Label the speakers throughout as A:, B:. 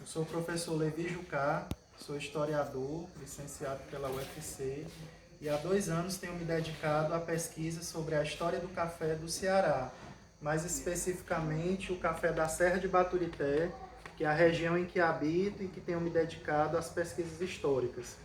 A: Sou o professor Levi Jucá, sou historiador, licenciado pela UFC, e há 2 anos tenho me dedicado à pesquisa sobre a história do café do Ceará, mais especificamente o café da Serra de Baturité, que é a região em que habito e que tenho me dedicado às pesquisas históricas.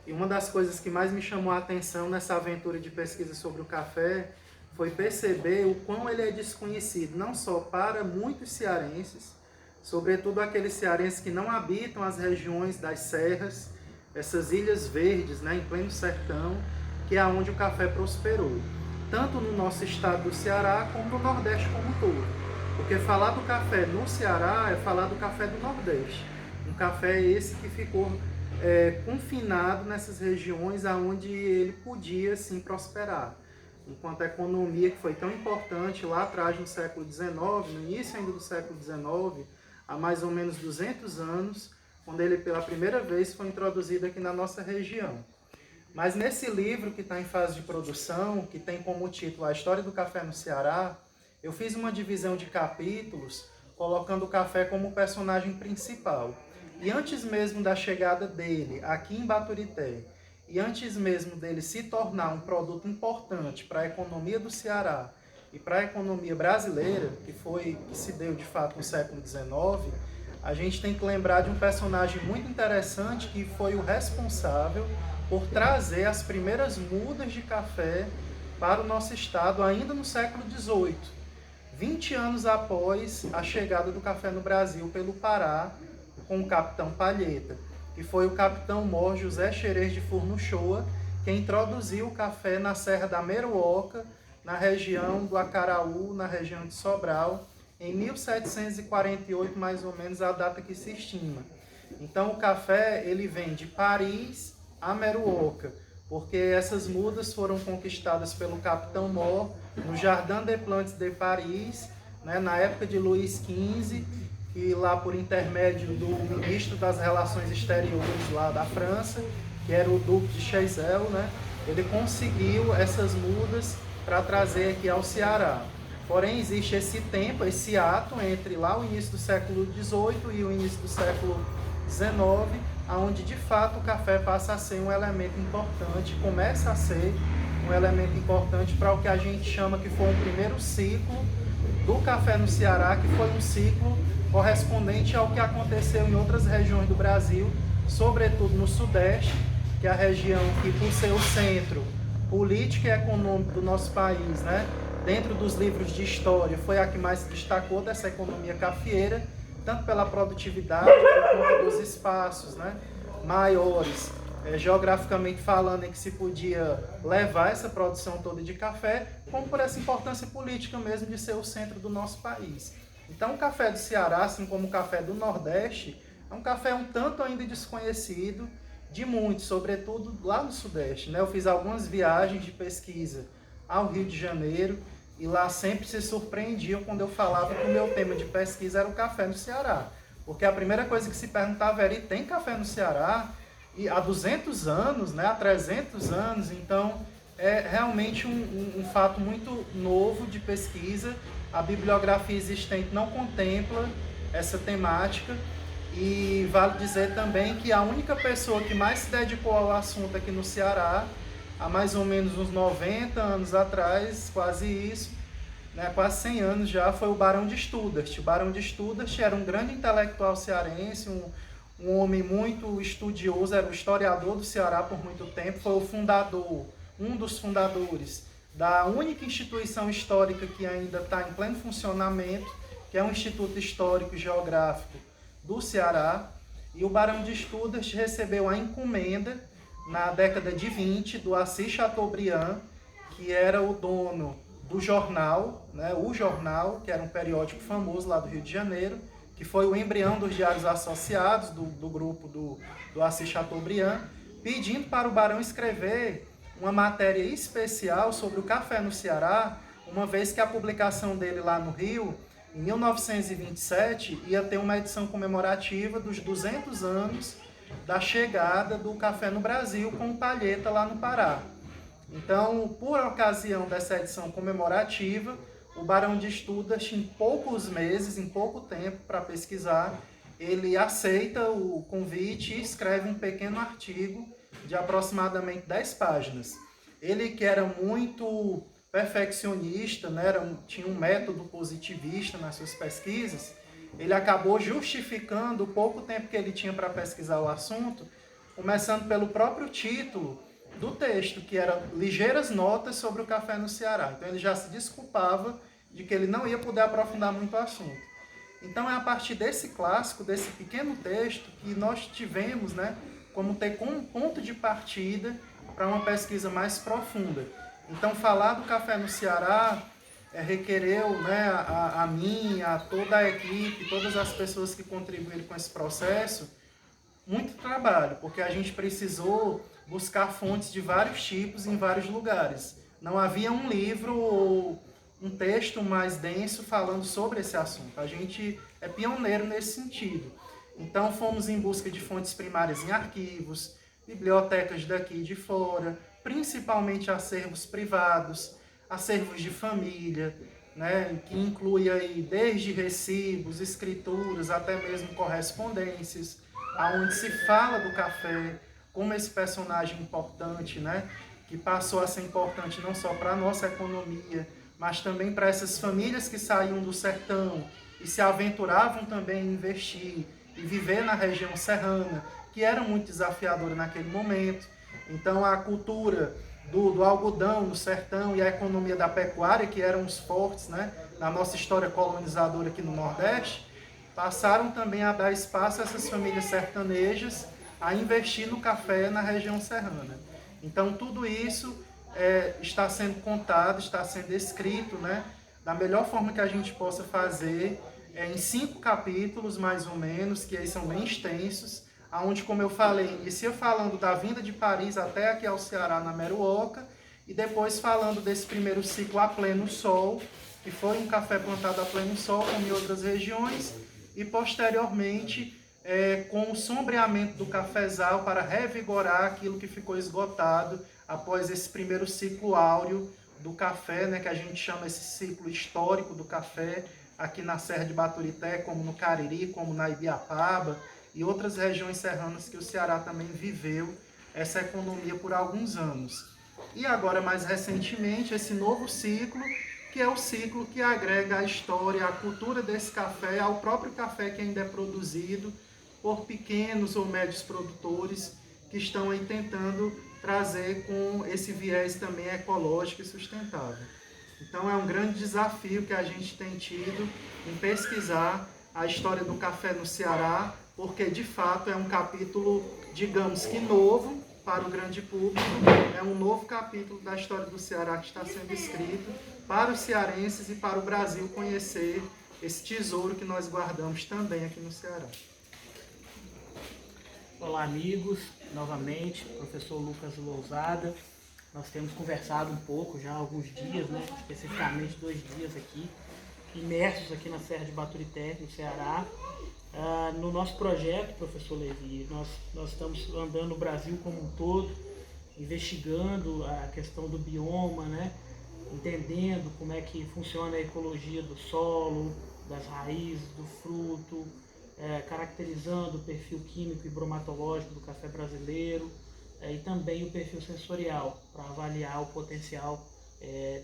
A: E uma das coisas que mais me chamou a atenção nessa aventura de pesquisa sobre o café foi perceber o quão ele é desconhecido, não só para muitos cearenses, sobretudo aqueles cearenses que não habitam as regiões das serras, essas ilhas verdes, né, em pleno sertão, que é onde o café prosperou, tanto no nosso estado do Ceará como no Nordeste como um todo. Porque falar do café no Ceará é falar do café do Nordeste. Um café esse que ficou confinado nessas regiões onde ele podia sim prosperar. Enquanto a economia, que foi tão importante lá atrás no século XIX, no início ainda do século XIX, há mais ou menos 200 anos, quando ele pela primeira vez foi introduzido aqui na nossa região. Mas nesse livro que está em fase de produção, que tem como título A História do Café no Ceará, eu fiz uma divisão de capítulos, colocando o café como personagem principal. E antes mesmo da chegada dele aqui em Baturité, e antes mesmo dele se tornar um produto importante para a economia do Ceará e para a economia brasileira, que se deu de fato no século XIX, a gente tem que lembrar de um personagem muito interessante que foi o responsável por trazer as primeiras mudas de café para o nosso estado ainda no século XVIII, 20 anos após a chegada do café no Brasil pelo Pará, com o capitão Palheta, que foi o capitão-mor José Xerez de Furnuchoa, que introduziu o café na Serra da Meruoca, na região do Acaraú, na região de Sobral, em 1748, mais ou menos, a data que se estima. Então o café ele vem de Paris a Meruoca, porque essas mudas foram conquistadas pelo capitão-mor no Jardin des Plantes de Paris, né, na época de Luís XV, que lá por intermédio do ministro das Relações Exteriores lá da França, que era o Duque de Choiseul, né, ele conseguiu essas mudas para trazer aqui ao Ceará. Porém, existe esse tempo, esse ato entre lá o início do século XVIII e o início do século XIX, onde de fato o café passa a ser um elemento importante, começa a ser um elemento importante para o que a gente chama que foi um primeiro ciclo do café no Ceará, que foi um ciclo correspondente ao que aconteceu em outras regiões do Brasil, sobretudo no Sudeste, que é a região que, por ser o centro político e econômico do nosso país, né, dentro dos livros de história, foi a que mais se destacou dessa economia cafeeira, tanto pela produtividade, por conta dos espaços, né, maiores, geograficamente falando, em que se podia levar essa produção toda de café, como por essa importância política mesmo de ser o centro do nosso país. Então o café do Ceará, assim como o café do Nordeste, é um café um tanto ainda desconhecido de muitos, sobretudo lá no Sudeste, né? Eu fiz algumas viagens de pesquisa ao Rio de Janeiro e lá sempre se surpreendiam quando eu falava que o meu tema de pesquisa era o café no Ceará. Porque a primeira coisa que se perguntava era, e tem café no Ceará? E há 200 anos, né? Há 300 anos, então é realmente um fato muito novo de pesquisa. A bibliografia existente não contempla essa temática e vale dizer também que a única pessoa que mais se dedicou ao assunto aqui no Ceará, há mais ou menos uns 90 anos atrás, quase isso, né, quase 100 anos já, foi o Barão de Studart. O Barão de Studart era um grande intelectual cearense, um homem muito estudioso, era o historiador do Ceará por muito tempo, foi o fundador, um dos fundadores da única instituição histórica que ainda está em pleno funcionamento, que é o Instituto Histórico e Geográfico do Ceará. E o Barão de Studart recebeu a encomenda, na década de 20, do Assis Chateaubriand, que era o dono do jornal, né, o Jornal, que era um periódico famoso lá do Rio de Janeiro, que foi o embrião dos Diários Associados, do grupo do Assis Chateaubriand, pedindo para o Barão escrever uma matéria especial sobre o café no Ceará, uma vez que a publicação dele lá no Rio, em 1927, ia ter uma edição comemorativa dos 200 anos da chegada do café no Brasil com o Palheta lá no Pará. Então, por ocasião dessa edição comemorativa, o Barão de Studart, em poucos meses, em pouco tempo para pesquisar, ele aceita o convite e escreve um pequeno artigo de aproximadamente 10 páginas. Ele, que era muito perfeccionista, né, tinha um método positivista nas suas pesquisas, ele acabou justificando o pouco tempo que ele tinha para pesquisar o assunto, começando pelo próprio título do texto, que era Ligeiras Notas sobre o Café no Ceará. Então ele já se desculpava de que ele não ia poder aprofundar muito o assunto. Então é a partir desse clássico, desse pequeno texto, que nós tivemos, né, como ter como ponto de partida para uma pesquisa mais profunda. Então falar do café no Ceará requereu, né, a mim, a toda a equipe, todas as pessoas que contribuíram com esse processo, muito trabalho, porque a gente precisou buscar fontes de vários tipos em vários lugares. Não havia um livro ou um texto mais denso falando sobre esse assunto. A gente é pioneiro nesse sentido. Então fomos em busca de fontes primárias em arquivos, bibliotecas daqui e de fora, principalmente acervos privados, acervos de família, né, que inclui aí desde recibos, escrituras, até mesmo correspondências, aonde se fala do café como esse personagem importante, né, que passou a ser importante não só para a nossa economia, mas também para essas famílias que saíam do sertão e se aventuravam também em investir e viver na região serrana, que era muito desafiadora naquele momento. Então a cultura do algodão no sertão e a economia da pecuária, que eram os fortes, né, na nossa história colonizadora aqui no Nordeste, passaram também a dar espaço a essas famílias sertanejas a investir no café na região serrana. Então tudo isso está sendo contado, está sendo escrito, né, da melhor forma que a gente possa fazer, em 5 capítulos mais ou menos, que aí são bem extensos, onde, como eu falei, inicia falando da vinda de Paris até aqui ao Ceará, na Meruoca, e depois falando desse primeiro ciclo a pleno sol, que foi um café plantado a pleno sol, como em outras regiões, e posteriormente com o sombreamento do cafezal para revigorar aquilo que ficou esgotado após esse primeiro ciclo áureo do café, né, que a gente chama esse ciclo histórico do café, aqui na Serra de Baturité, como no Cariri, como na Ibiapaba, e outras regiões serranas que o Ceará também viveu essa economia por alguns anos. E agora, mais recentemente, esse novo ciclo, que é o ciclo que agrega a história, a cultura desse café ao próprio café que ainda é produzido por pequenos ou médios produtores que estão aí tentando trazer com esse viés também ecológico e sustentável. Então é um grande desafio que a gente tem tido em pesquisar a história do café no Ceará, porque de fato é um capítulo, digamos que novo para o grande público, é um novo capítulo da história do Ceará que está sendo escrito para os cearenses e para o Brasil conhecer esse tesouro que nós guardamos também aqui no Ceará.
B: Olá, amigos, novamente, professor Lucas Lousada. Nós temos conversado um pouco já há alguns dias, né, especificamente 2 dias aqui, imersos aqui na Serra de Baturité, no Ceará. No nosso projeto, professor Levi, nós estamos andando no Brasil como um todo, investigando a questão do bioma, né, entendendo como é que funciona a ecologia do solo, das raízes, do fruto, caracterizando o perfil químico e bromatológico do café brasileiro, e também o perfil sensorial, para avaliar o potencial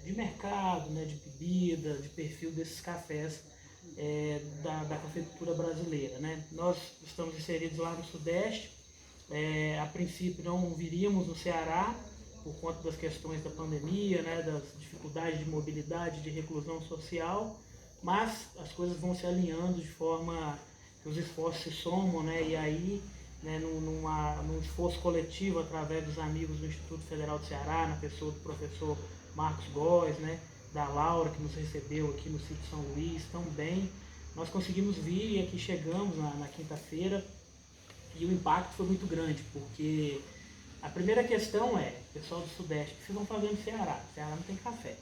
B: de mercado, né, de bebida, de perfil desses cafés da cafeicultura brasileira, né? Nós estamos inseridos lá no Sudeste, a princípio não viríamos no Ceará, por conta das questões da pandemia, né, das dificuldades de mobilidade, de reclusão social, mas as coisas vão se alinhando de forma que os esforços se somam, né, e aí, né, num esforço coletivo através dos amigos do Instituto Federal do Ceará, na pessoa do professor Marcos Góes, né, da Laura, que nos recebeu aqui no sítio São Luís, tão bem, nós conseguimos vir e aqui chegamos na quinta-feira, e o impacto foi muito grande, porque a primeira questão é, pessoal do Sudeste, o que vocês vão fazer no Ceará? O Ceará não tem café.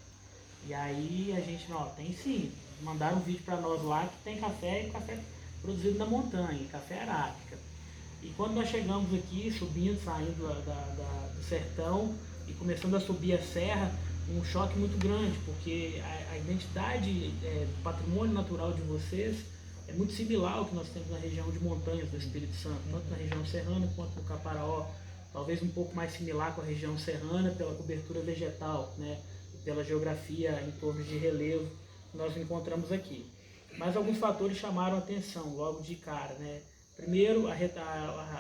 B: E aí a gente, não, tem sim, mandaram um vídeo para nós lá que tem café, e café produzido na montanha, café arábica. E quando nós chegamos aqui, subindo, saindo do sertão e começando a subir a serra, um choque muito grande, porque a identidade do patrimônio natural de vocês é muito similar ao que nós temos na região de montanhas do Espírito Santo, tanto na região serrana quanto no Caparaó, talvez um pouco mais similar com a região serrana pela cobertura vegetal, né, pela geografia em torno de relevo que nós encontramos aqui. Mas alguns fatores chamaram a atenção logo de cara, né? Primeiro, a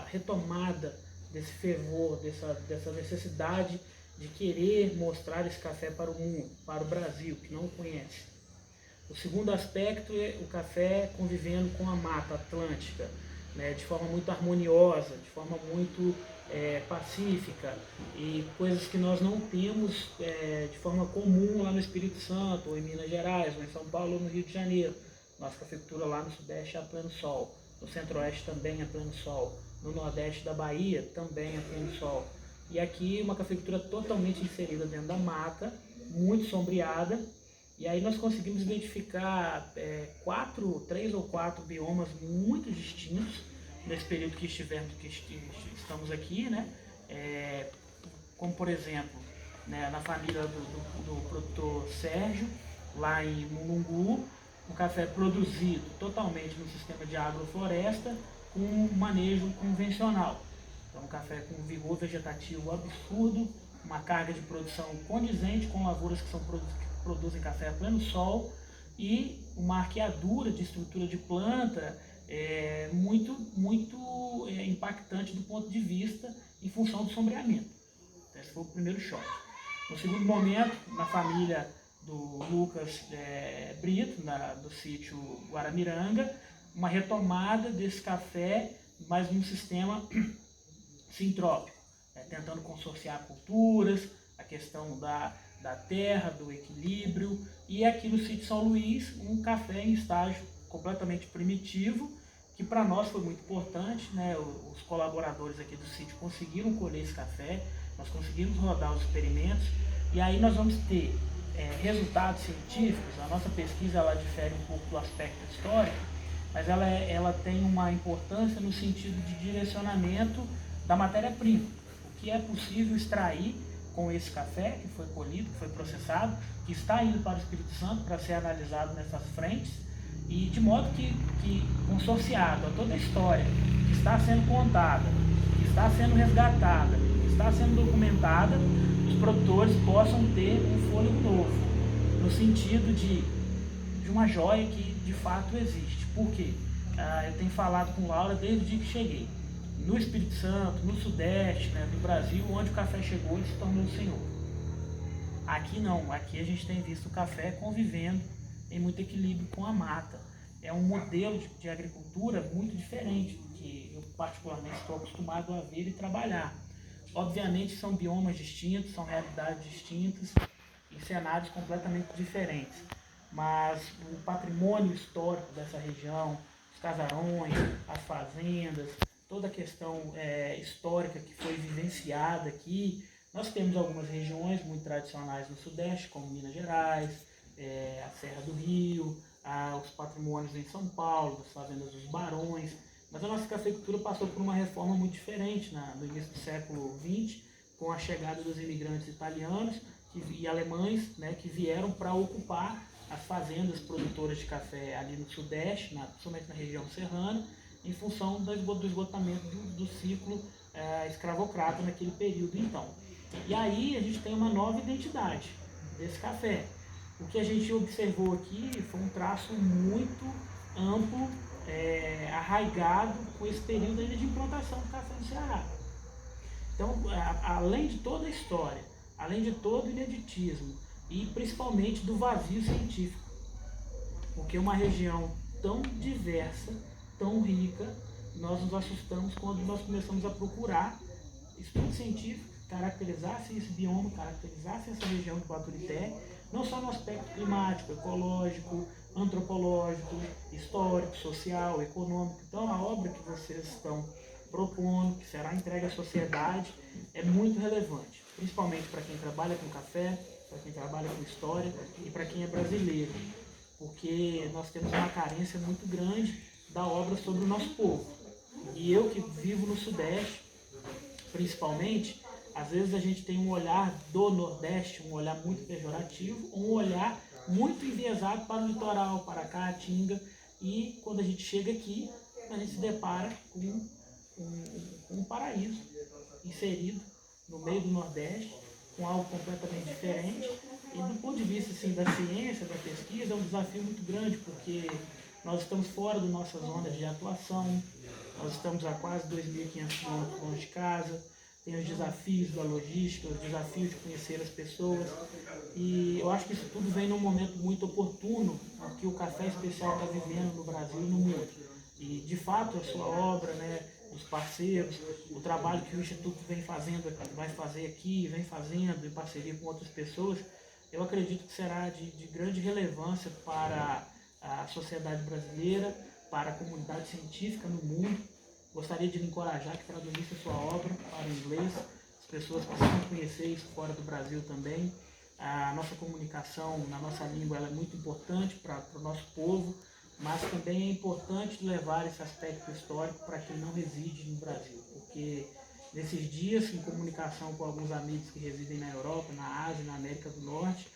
B: retomada desse fervor, dessa necessidade de querer mostrar esse café para o mundo, para o Brasil, que não o conhece. O segundo aspecto é o café convivendo com a Mata Atlântica, né, de forma muito harmoniosa, de forma muito pacífica, e coisas que nós não temos de forma comum lá no Espírito Santo, ou em Minas Gerais, ou em São Paulo, ou no Rio de Janeiro. Nossa cafeicultura lá no Sudeste é a pleno sol, no Centro-Oeste também é pleno sol, no Nordeste da Bahia também é pleno sol. E aqui uma cafeicultura totalmente inserida dentro da mata, muito sombreada, e aí nós conseguimos identificar 3 ou 4 biomas muito distintos nesse período que estamos aqui, né? Como por exemplo, né, na família do produtor Sérgio, lá em Mulungu, um café produzido totalmente no sistema de agrofloresta com manejo convencional. Então, um café com vigor vegetativo absurdo, uma carga de produção condizente com lavouras que produzem café a pleno sol e uma arqueadura de estrutura de planta muito impactante do ponto de vista em função do sombreamento. Então, esse foi o primeiro choque. No segundo momento, na família do Lucas Brito, do sítio Guaramiranga, uma retomada desse café, mas num sistema sintrópico, tentando consorciar culturas, a questão da terra, do equilíbrio, e aqui no sítio São Luís, um café em estágio completamente primitivo, que para nós foi muito importante, né? Os colaboradores aqui do sítio conseguiram colher esse café, nós conseguimos rodar os experimentos, e aí nós vamos ter resultados científicos. A nossa pesquisa ela difere um pouco do aspecto histórico, mas ela tem uma importância no sentido de direcionamento da matéria-prima, o que é possível extrair com esse café que foi colhido, que foi processado, que está indo para o Espírito Santo para ser analisado nessas frentes, e de modo que consorciado a toda a história que está sendo contada, que está sendo resgatada, que está sendo documentada, os produtores possam ter um fôlego novo, no sentido de uma joia que de fato existe. Por quê? Eu tenho falado com Laura desde o dia que cheguei. No Espírito Santo, no Sudeste, né, do Brasil, onde o café chegou, ele se tornou o senhor. Aqui não, aqui a gente tem visto o café convivendo em muito equilíbrio com a mata. É um modelo de agricultura muito diferente do que eu particularmente estou acostumado a ver e trabalhar. Obviamente são biomas distintos, são realidades distintas e cenários completamente diferentes. Mas o patrimônio histórico dessa região, os casarões, as fazendas, toda a questão histórica que foi vivenciada aqui. Nós temos algumas regiões muito tradicionais no Sudeste, como Minas Gerais, a Serra do Rio, os patrimônios em São Paulo, as fazendas dos Barões, mas a nossa cafeicultura passou por uma reforma muito diferente no início do século XX, com a chegada dos imigrantes italianos e alemães, né, que vieram para ocupar as fazendas produtoras de café ali no Sudeste, principalmente na região serrana, em função do esgotamento do ciclo escravocrata naquele período então. E aí a gente tem uma nova identidade desse café. O que a gente observou aqui foi um traço muito amplo, arraigado com esse período ainda de implantação do café no Ceará. Então, além de toda a história, além de todo o ineditismo e principalmente do vazio científico, porque uma região tão diversa, tão rica, nós nos assustamos quando nós começamos a procurar estudo científico que caracterizasse esse bioma, caracterizasse essa região do Baturité, não só no aspecto climático, ecológico, antropológico, histórico, social, econômico. Então a obra que vocês estão propondo, que será entregue à sociedade, é muito relevante, principalmente para quem trabalha com café, para quem trabalha com história e para quem é brasileiro, porque nós temos uma carência muito grande da obra sobre o nosso povo. E eu que vivo no Sudeste, principalmente, às vezes a gente tem um olhar do Nordeste, um olhar muito pejorativo, um olhar muito enviesado para o litoral, para a Caatinga, E quando a gente chega aqui, a gente se depara com um paraíso inserido no meio do Nordeste, com algo completamente diferente. E do ponto de vista assim, da ciência, da pesquisa, é um desafio muito grande, porque nós estamos fora da nossa zona de atuação, nós estamos a quase 2.500 quilômetros longe de casa, tem os desafios da logística, os desafios de conhecer as pessoas, e eu acho que isso tudo vem num momento muito oportuno, que o café especial está vivendo no Brasil e no mundo. E, de fato, a sua obra, né, os parceiros, o trabalho que o Instituto vem fazendo, vai fazer aqui, vem fazendo em parceria com outras pessoas, eu acredito que será de grande relevância para a sociedade brasileira, para a comunidade científica no mundo. Gostaria de lhe encorajar que traduzisse a sua obra para o inglês. As pessoas precisam conhecer isso fora do Brasil também. A nossa comunicação na nossa língua ela é muito importante para o nosso povo, mas também é importante levar esse aspecto histórico para quem não reside no Brasil, porque nesses dias, em comunicação com alguns amigos que residem na Europa, na Ásia, na América do Norte,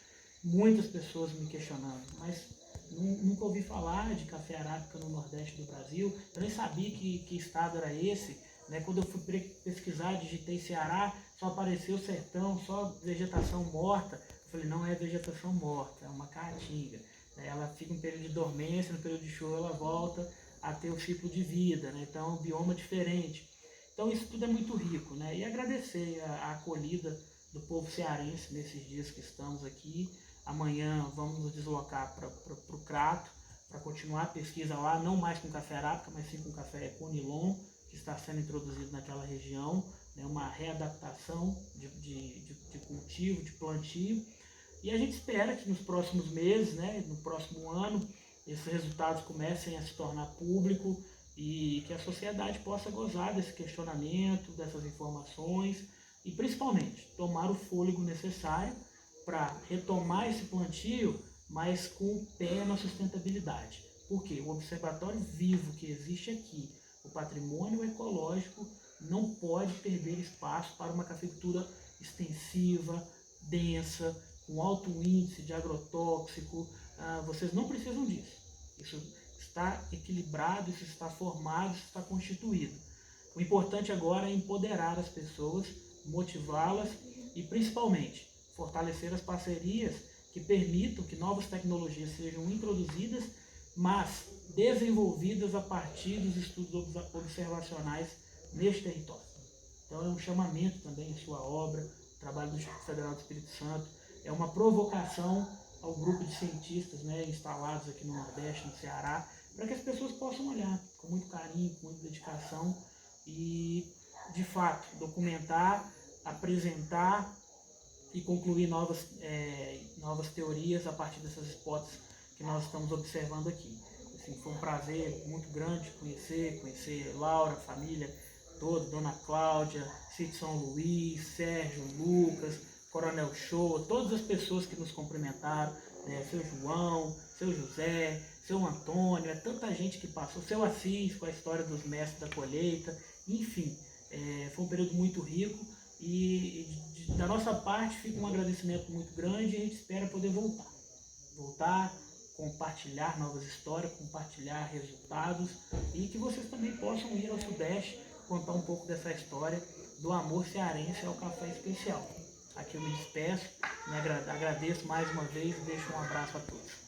B: muitas pessoas me questionando, mas nunca ouvi falar de café arábica no Nordeste do Brasil, eu nem sabia que estado era esse, né? Quando eu fui pesquisar, digitei Ceará, só apareceu sertão, só vegetação morta. Eu falei, não é vegetação morta, é uma caatinga. Ela fica em período de dormência, no período de chuva ela volta a ter o ciclo de vida, né? Então é um bioma diferente. Então isso tudo é muito rico, né? E agradecer a acolhida do povo cearense nesses dias que estamos aqui. Amanhã vamos nos deslocar para o Crato, para continuar a pesquisa lá, não mais com café arábica, mas sim com café Conilon, que está sendo introduzido naquela região, né? Uma readaptação de cultivo, de plantio. E a gente espera que nos próximos meses, né, no próximo ano, esses resultados comecem a se tornar público e que a sociedade possa gozar desse questionamento, dessas informações e, principalmente, tomar o fôlego necessário para retomar esse plantio, mas com o pé na sustentabilidade. Porque o observatório vivo que existe aqui, o patrimônio ecológico, não pode perder espaço para uma cafeicultura extensiva, densa, com alto índice de agrotóxico. Vocês não precisam disso. Isso está equilibrado, isso está formado, isso está constituído. O importante agora é empoderar as pessoas, motivá-las e, principalmente, fortalecer as parcerias que permitam que novas tecnologias sejam introduzidas, mas desenvolvidas a partir dos estudos observacionais neste território. Então é um chamamento também à sua obra, o trabalho do Instituto Federal do Espírito Santo, é uma provocação ao grupo de cientistas, né, instalados aqui no Nordeste, no Ceará, para que as pessoas possam olhar com muito carinho, com muita dedicação e, de fato, documentar, apresentar e concluir novas teorias a partir dessas hipóteses que nós estamos observando aqui. Assim, foi um prazer muito grande conhecer Laura, família toda, Dona Cláudia, Cid São Luís, Sérgio, Lucas, Coronel Show, todas as pessoas que nos cumprimentaram, né, seu João, seu José, seu Antônio, é tanta gente que passou, seu Assis com a história dos mestres da colheita, enfim, foi um período muito rico e da nossa parte fica um agradecimento muito grande e a gente espera poder voltar, compartilhar novas histórias, compartilhar resultados e que vocês também possam ir ao Sudeste contar um pouco dessa história do amor cearense ao café especial. Aqui eu me despeço, agradeço mais uma vez e deixo um abraço a todos.